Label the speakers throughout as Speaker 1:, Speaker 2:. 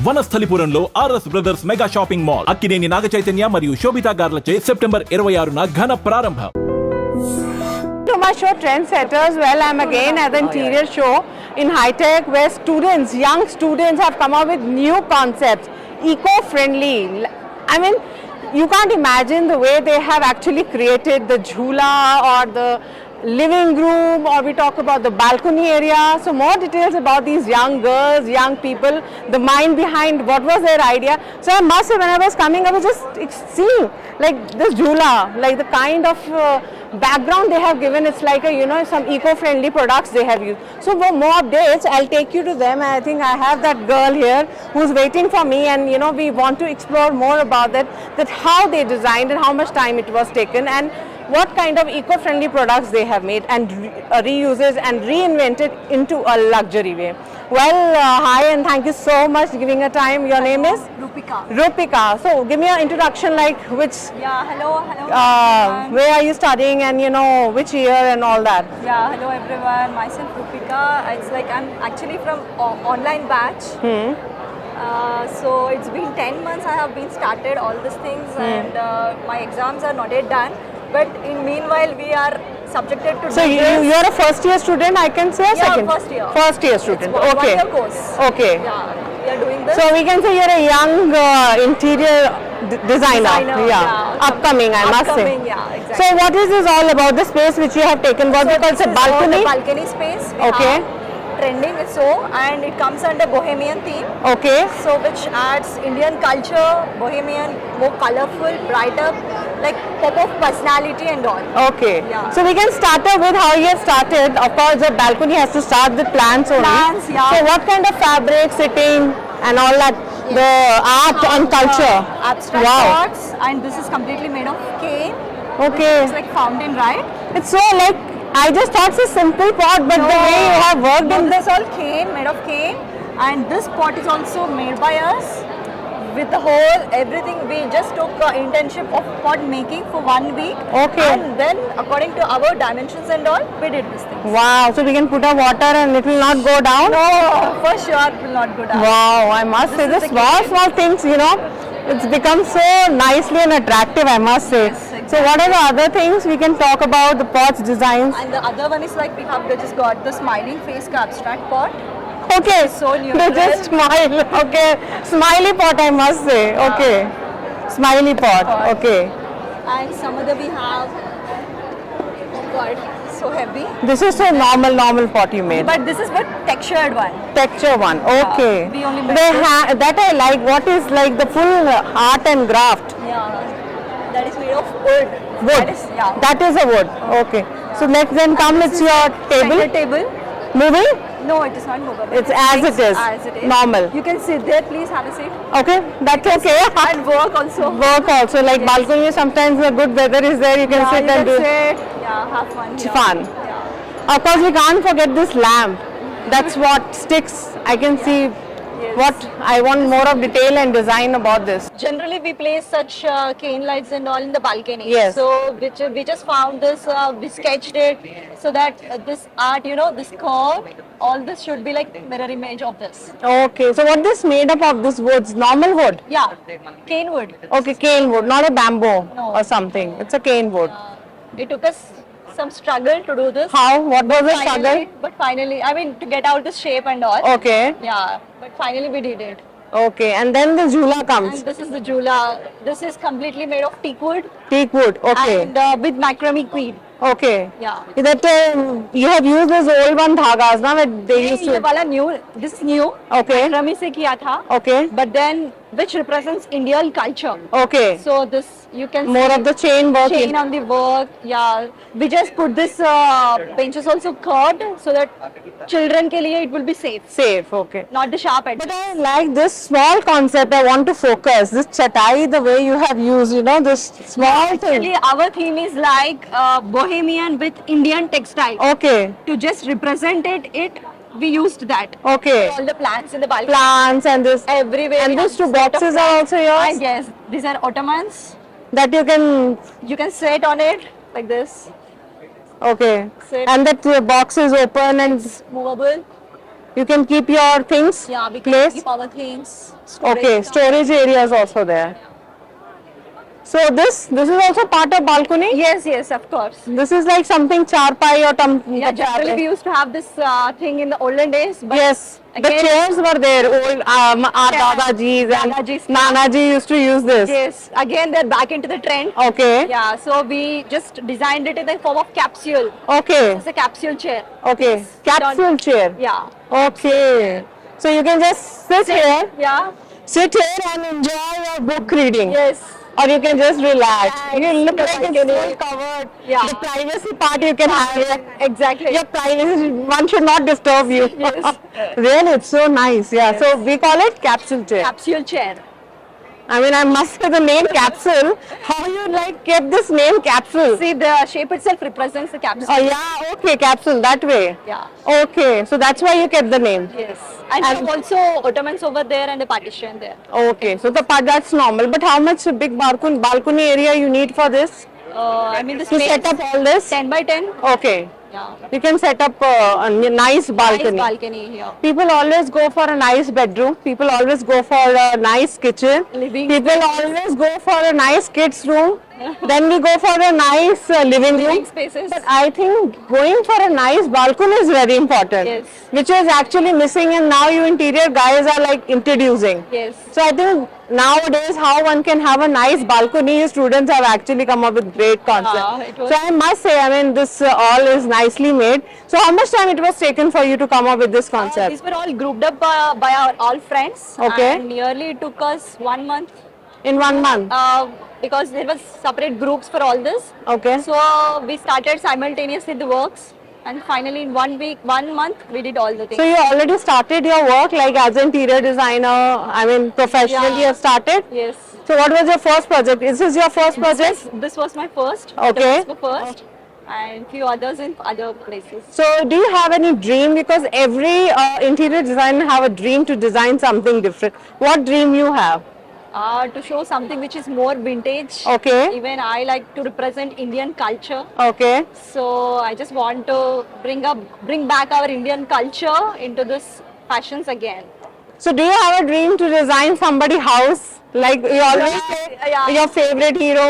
Speaker 1: వనస్థలిపురంలో RS brothers mega shopping mall Akkineni Naga Chaitanya మరియు Sobhita గార్లచే September 26న ఘన ప్రారంభం.
Speaker 2: To my show Trendsetters, well, I'm again at the interior show in High Tech where students, young students have come up with new concepts, eco-friendly. I mean, you can't imagine the way they have actually created the jhula or the living room, or we talk about the balcony area. So more details about these young girls, young people, the mind behind what was their idea. So I must say, when I was coming, I was just seeing like this jhula, like the kind of background they have given. It's like a, you know, some eco-friendly products they have used. So for more updates, I'll take you to them. And I think I have that girl here who's waiting for me, and you know, we want to explore more about that how they designed and how much time it was taken, and what kind of eco-friendly products they have made and reuses and reinvented into a luxury way. Well, hi and thank you so much for giving a time. Your name is?
Speaker 3: Rupika.
Speaker 2: Rupika. So give me an introduction, like which,
Speaker 3: Hello.
Speaker 2: where are you studying, and you know, which year and all that.
Speaker 3: Hello everyone. Myself Rupika. It's like I'm actually from online batch. So it's been 10 months I have been started all these things, and my exams are not yet done. But in meanwhile, we are subjected to.
Speaker 2: So you're a first year student, I can say, or second?
Speaker 3: First year.
Speaker 2: First year student.
Speaker 3: It's
Speaker 2: Okay.
Speaker 3: 1 year course.
Speaker 2: Okay.
Speaker 3: Yeah, we are doing this.
Speaker 2: So we can say you're a young interior designer. Upcoming, I must say.
Speaker 3: Upcoming, yeah, exactly.
Speaker 2: So what is this all about? The space which you have taken, what we call
Speaker 3: this
Speaker 2: a
Speaker 3: is
Speaker 2: balcony?
Speaker 3: the balcony space. We
Speaker 2: Okay.
Speaker 3: have trending and it comes under Bohemian theme.
Speaker 2: Okay.
Speaker 3: So which adds Indian culture, Bohemian, more colorful, brighter, like pop of personality and all.
Speaker 2: Okay.
Speaker 3: Yeah.
Speaker 2: So we can start off with how you have started. Of course, the balcony has to start with plants only.
Speaker 3: Plants, yeah.
Speaker 2: So what kind of fabric, sitting, and all that, the art and culture.
Speaker 3: Abstract
Speaker 2: Wow.
Speaker 3: pots, and this is completely made of cane.
Speaker 2: Okay.
Speaker 3: It's like fountain, right?
Speaker 2: It's so like, I just thought it's a simple pot, but the way you have worked in
Speaker 3: this all cane, made of cane, and this pot is also made by us. With the whole everything, we just took internship of pot making for 1 week.
Speaker 2: Okay.
Speaker 3: And then according to our dimensions and all, we did this thing.
Speaker 2: Wow, so we can put a water and it will not go down?
Speaker 3: No, for sure it will not go down.
Speaker 2: Wow, I must say,
Speaker 3: is
Speaker 2: the
Speaker 3: the
Speaker 2: small things, you know, it's become so nicely and attractive, I must say.
Speaker 3: Yes, exactly.
Speaker 2: So what are the other things we can talk about, the pots designs?
Speaker 3: And the other one is like we have just got the smiling face ka abstract pot.
Speaker 2: Okay,
Speaker 3: So
Speaker 2: they
Speaker 3: neutral.
Speaker 2: just smile, okay. Smiley pot, I must say, okay. Smiley pot, okay.
Speaker 3: And some other we have, oh god, so heavy.
Speaker 2: This is so normal pot you made.
Speaker 3: But this is what textured one.
Speaker 2: Texture one, okay.
Speaker 3: we only made
Speaker 2: They
Speaker 3: this.
Speaker 2: that I like. What is like the full art and graft?
Speaker 3: Yeah, that is made of wood.
Speaker 2: Wood. That is a wood, okay. So next then come, it's your table.
Speaker 3: Center table.
Speaker 2: Moving?
Speaker 3: No, it is not movable.
Speaker 2: It's as it is.
Speaker 3: As it is.
Speaker 2: Normal.
Speaker 3: You can sit there. Please have a seat.
Speaker 2: Okay, that's okay.
Speaker 3: And work also.
Speaker 2: Work also, like balcony, sometimes the good weather is there, you can sit
Speaker 3: you
Speaker 2: and
Speaker 3: can
Speaker 2: do
Speaker 3: sit. Yeah, have fun. Here.
Speaker 2: fun.
Speaker 3: Yeah.
Speaker 2: Of course, we can't forget this lamp. That's what sticks. I can see what I want more of detail and design about this.
Speaker 3: Generally, we place such cane lights and all in the balcony.
Speaker 2: Yes.
Speaker 3: So, which we just found this, we sketched it so that this art, you know, this curve, all this should be like mirror image of this.
Speaker 2: Okay, so what is made up of this woods? Normal wood?
Speaker 3: Yeah, cane wood.
Speaker 2: Okay, cane wood, not a bamboo
Speaker 3: No.
Speaker 2: or something. It's a cane wood.
Speaker 3: It took us some struggle to do this.
Speaker 2: How? What was the struggle?
Speaker 3: But finally, I mean, to get out this shape and all.
Speaker 2: Okay,
Speaker 3: Yeah, but finally we did it.
Speaker 2: okay. And then the jhula
Speaker 3: And
Speaker 2: comes.
Speaker 3: this is the jhula. This is completely made of teak wood
Speaker 2: Teak wood, okay.
Speaker 3: and with macrame quill.
Speaker 2: Okay.
Speaker 3: Yeah.
Speaker 2: That you have used this old one dhagas, na? Where they used
Speaker 3: ये
Speaker 2: to.
Speaker 3: वाला new, this is new.
Speaker 2: Okay.
Speaker 3: Macrame से किया था.
Speaker 2: Okay.
Speaker 3: But then, which represents Indian culture.
Speaker 2: Okay.
Speaker 3: So this you can
Speaker 2: More
Speaker 3: see
Speaker 2: of the chain work.
Speaker 3: chain on the work. Yeah. We just put this benches also curved so that children के लिए it will be safe,
Speaker 2: Safe. Okay.
Speaker 3: not the sharp edge.
Speaker 2: But I like this small concept. I want to focus this chatai, the way you have used. You know, this small thing.
Speaker 3: Actually, our theme is like Bohemian with Indian textile.
Speaker 2: Okay.
Speaker 3: To just represent it, we used that.
Speaker 2: Okay.
Speaker 3: All the plants in the balcony.
Speaker 2: Plants and this.
Speaker 3: Everywhere.
Speaker 2: And
Speaker 3: we
Speaker 2: these
Speaker 3: have
Speaker 2: two
Speaker 3: set of
Speaker 2: boxes are also yours?
Speaker 3: And yes, these are ottomans.
Speaker 2: That you can.
Speaker 3: You can sit on it like this.
Speaker 2: Okay.
Speaker 3: Sit.
Speaker 2: And that box is open and
Speaker 3: Movable.
Speaker 2: You can keep your things.
Speaker 3: Yeah, we can
Speaker 2: place.
Speaker 3: keep our things.
Speaker 2: Okay, storage area is also there. So this is also part of balcony.
Speaker 3: Yes, of course.
Speaker 2: This is like something charpai or
Speaker 3: Yeah, generally we used to have this thing in the olden days. But
Speaker 2: Yes, the
Speaker 3: again-
Speaker 2: chairs were there. Old our
Speaker 3: Yeah.
Speaker 2: Dadaji's and
Speaker 3: Dadaji's.
Speaker 2: Nanaji used to use this.
Speaker 3: Yes, again they're back into the trend.
Speaker 2: Okay.
Speaker 3: Yeah, so we just designed it in the form of capsule.
Speaker 2: Okay.
Speaker 3: It's a capsule chair.
Speaker 2: Okay. Capsule chair.
Speaker 3: Yeah.
Speaker 2: Okay. So you can just sit here,
Speaker 3: Yeah.
Speaker 2: sit here and enjoy your book reading.
Speaker 3: Yes.
Speaker 2: Or you can just relax. You look
Speaker 3: The
Speaker 2: like it's
Speaker 3: balcony.
Speaker 2: full covered.
Speaker 3: Yeah.
Speaker 2: The privacy part you can have.
Speaker 3: Exactly.
Speaker 2: Your privacy, one should not disturb you.
Speaker 3: Yes.
Speaker 2: Really, it's so nice. Yeah. So we call it capsule chair.
Speaker 3: Capsule chair.
Speaker 2: I mean, I must say the name capsule. How you like kept this name capsule?
Speaker 3: See, the shape itself represents the capsule.
Speaker 2: Oh yeah, okay, capsule that way.
Speaker 3: Yeah.
Speaker 2: Okay, so that's why you kept the name.
Speaker 3: Yes. And we have also ottomans over there and a partition there.
Speaker 2: Okay, so the part that's normal. But how much big balcony area you need for this
Speaker 3: I mean, the
Speaker 2: to
Speaker 3: space
Speaker 2: set up all this?
Speaker 3: 10 by 10.
Speaker 2: Okay,
Speaker 3: Yeah.
Speaker 2: you can set up a nice balcony.
Speaker 3: Nice balcony here.
Speaker 2: People always go for a nice bedroom. People always go for a nice kitchen.
Speaker 3: Living
Speaker 2: People always go for a nice kids room. Then we go for a nice living room.
Speaker 3: Living spaces.
Speaker 2: But I think going for a nice balcony is very important.
Speaker 3: Yes.
Speaker 2: Which is actually missing, and now you interior guys are like introducing.
Speaker 3: Yes.
Speaker 2: So I think nowadays how one can have a nice balcony, students have actually come up with great concept.
Speaker 3: it was-
Speaker 2: So I must say, I mean, this all is nicely made. So how much time it was taken for you to come up with this concept?
Speaker 3: These were all grouped up by our all friends.
Speaker 2: Okay.
Speaker 3: And nearly it took us 1 month
Speaker 2: In 1 month?
Speaker 3: because there was separate groups for all this.
Speaker 2: Okay.
Speaker 3: So we started simultaneously the works, and finally in 1 month we did all the things.
Speaker 2: So you already started your work like as an interior designer, I mean professionally you
Speaker 3: Yeah.
Speaker 2: have started?
Speaker 3: Yes.
Speaker 2: So what was your first project? Is this your first project?
Speaker 3: This was my first.
Speaker 2: Okay.
Speaker 3: This was first, and few others in other places.
Speaker 2: So do you have any dream? Because every interior designer have a dream to design something different. What dream you have?
Speaker 3: To show something which is more vintage.
Speaker 2: Okay.
Speaker 3: Even I like to represent Indian culture.
Speaker 2: Okay.
Speaker 3: So I just want to bring back our Indian culture into this fashions again.
Speaker 2: So do you have a dream to design somebody's house? Like you always say
Speaker 3: Yeah.
Speaker 2: your favorite hero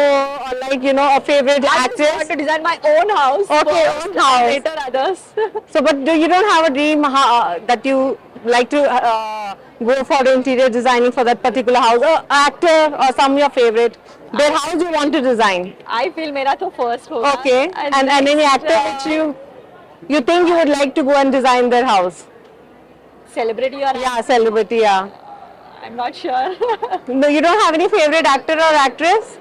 Speaker 2: or like you know a favorite
Speaker 3: I just
Speaker 2: actress?
Speaker 3: want to design my own house.
Speaker 2: Okay,
Speaker 3: first,
Speaker 2: own house.
Speaker 3: and later others.
Speaker 2: So, but you don't have a dream that you like to go for interior designing for that particular house, or actor or some your favorite, their house you want to design?
Speaker 3: I feel mera to first hoga.
Speaker 2: Okay, and any
Speaker 3: next,
Speaker 2: actor which you think you would like to go and design their house?
Speaker 3: celebrity or
Speaker 2: Yeah, celebrity. Yeah.
Speaker 3: I'm not sure.
Speaker 2: No, you don't have any favorite actor or actress?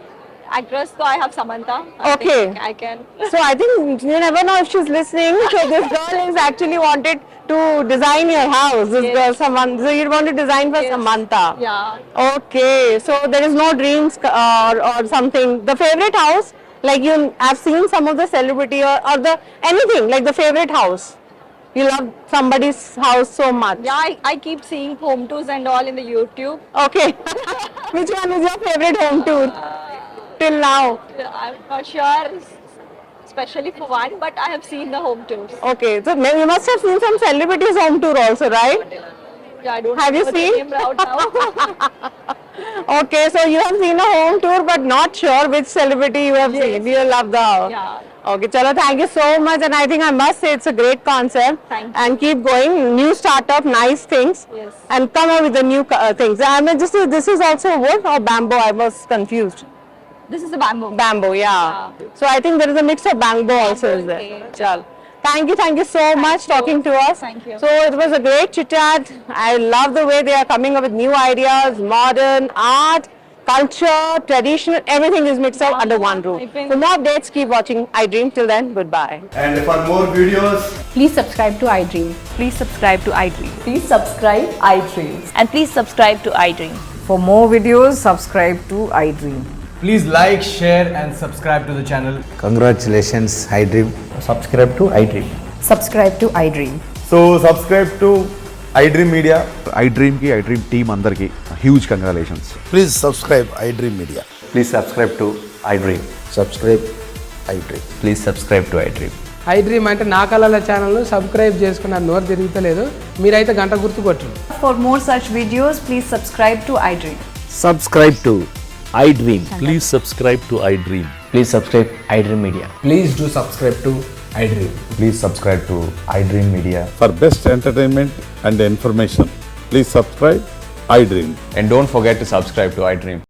Speaker 3: Actress, so I have Samantha. I
Speaker 2: Okay.
Speaker 3: think I can.
Speaker 2: So I think you never know if she's listening. So this girl is actually wanted to design your house. This
Speaker 3: Yes.
Speaker 2: girl, Samantha. So you want to design for
Speaker 3: Yes.
Speaker 2: Samantha.
Speaker 3: Yeah.
Speaker 2: Okay, so there is no dreams or something. The favorite house, like you have seen some of the celebrity or the anything like the favorite house. You love somebody's house so much.
Speaker 3: Yeah, I keep seeing home tours and all in the YouTube.
Speaker 2: Okay, which one is your favorite home tour till now?
Speaker 3: I'm not sure, especially for one, but I have seen the home tours.
Speaker 2: Okay, so you must have seen some celebrities home tour also, right?
Speaker 3: Yeah, I don't
Speaker 2: Have you
Speaker 3: know the
Speaker 2: seen?
Speaker 3: name right now.
Speaker 2: Okay, so you have seen a home tour, but not sure which celebrity you have seen. You love the house.
Speaker 3: Yeah.
Speaker 2: Okay, chalo, thank you so much, and I think I must say it's a great concept.
Speaker 3: Thank you.
Speaker 2: And keep going, new startup, nice things,
Speaker 3: Yes.
Speaker 2: and come up with the new things. I mean, this is also wood or bamboo? I was confused.
Speaker 3: This is the bamboo.
Speaker 2: Bamboo, yeah. So I think there is a mix of bamboo also is there.
Speaker 3: okay.
Speaker 2: Chal. Thank you so much
Speaker 3: you.
Speaker 2: talking to us.
Speaker 3: Thank you.
Speaker 2: So it was a great chit chat. I love the way they are coming up with new ideas, modern art, culture, traditional, everything is mixed up under one roof.
Speaker 3: I've been-
Speaker 2: For more updates, keep watching iDream. Till then, goodbye.
Speaker 4: And for more videos,
Speaker 5: Please subscribe to iDream.
Speaker 6: Please subscribe to iDream.
Speaker 5: Please subscribe iDream.
Speaker 6: And please subscribe to iDream.
Speaker 5: For more videos, subscribe to iDream.
Speaker 7: Please like, share and subscribe to the channel.
Speaker 8: Congratulations, iDream.
Speaker 9: Subscribe to iDream.
Speaker 5: Subscribe to iDream.
Speaker 9: So subscribe to iDream Media.
Speaker 10: iDream ki iDream team andarki huge congratulations.
Speaker 8: Please subscribe iDream Media.
Speaker 9: Please subscribe to iDream.
Speaker 8: Subscribe iDream.
Speaker 9: Please subscribe to iDream.
Speaker 11: I dream అంటే నా కళల ఛానల్ను subscribe చేసుకున్న నోరు తిరుగుతలేదు. మీరైతే గంట గుర్తు కొట్టండి.
Speaker 5: For more such videos, please subscribe to iDream.
Speaker 12: Subscribe to iDream.
Speaker 1: Please subscribe to iDream.
Speaker 12: Please subscribe iDream Media.
Speaker 7: Please do subscribe to iDream.
Speaker 9: Please subscribe to iDream Media.
Speaker 8: For best entertainment and information, please subscribe iDream.
Speaker 9: And don't forget to subscribe to iDream.